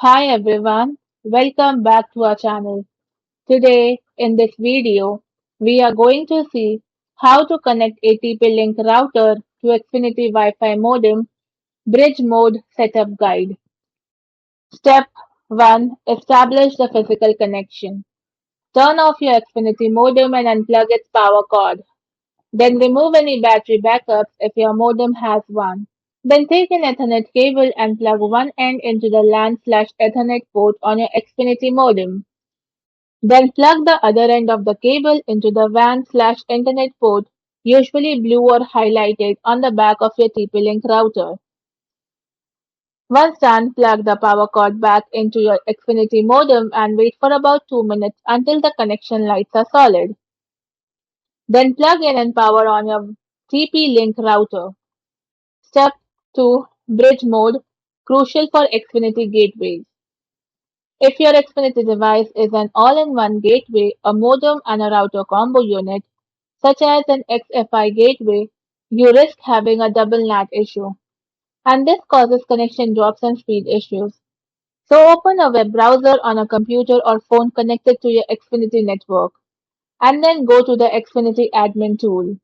Hi everyone, welcome back to our channel. Today in this video, we are going to see how to connect a TP-Link router to Xfinity Wi-Fi modem bridge mode setup guide. Step 1. Establish the physical connection. Turn off your Xfinity modem and unplug its power cord. Then remove any battery backups if your modem has one. Then take an Ethernet cable and plug one end into the LAN/Ethernet port on your Xfinity modem. Then plug the other end of the cable into the WAN/Internet port, usually blue or highlighted on the back of your TP-Link router. Once done, plug the power cord back into your Xfinity modem and wait for about 2 minutes until the connection lights are solid. Then plug in and power on your TP-Link router. Step 2. Bridge mode, crucial for Xfinity gateways. If your Xfinity device is an all-in-one gateway, a modem and a router combo unit, such as an XFI gateway, you risk having a double NAT issue, and this causes connection drops and speed issues. So open a web browser on a computer or phone connected to your Xfinity network, and then go to the Xfinity admin tool.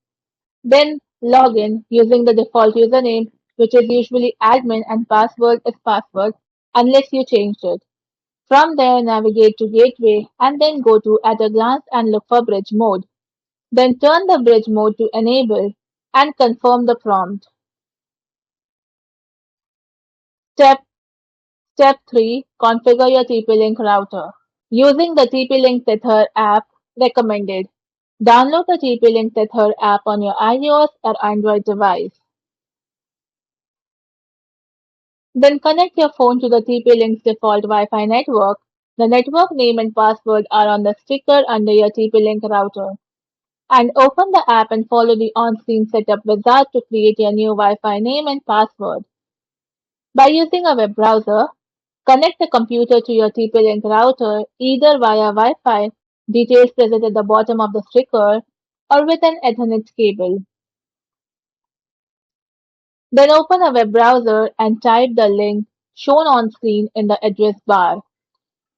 Then log in using the default username, which is usually admin, and password is password unless you changed it. From there, navigate to Gateway and then go to At a Glance and look for Bridge Mode. Then turn the Bridge Mode to Enable and confirm the prompt. Step Step 3. Configure your TP-Link router. Using the TP-Link Tether app recommended. Download the TP-Link Tether app on your iOS or Android device. Then connect your phone to the TP-Link's default Wi-Fi network. The network name and password are on the sticker under your TP-Link router. And open the app and follow the on-screen setup wizard to create your new Wi-Fi name and password. By using a web browser, connect the computer to your TP-Link router either via Wi-Fi, details present at the bottom of the sticker, or with an Ethernet cable. Then open a web browser and type the link shown on screen in the address bar.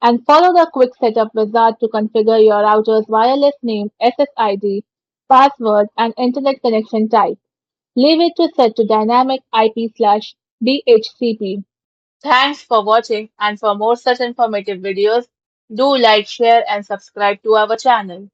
And follow the quick setup wizard to configure your router's wireless name, SSID, password, and internet connection type. Leave it to set to dynamic IP/DHCP. Thanks for watching, and for more such informative videos, do like, share and subscribe to our channel.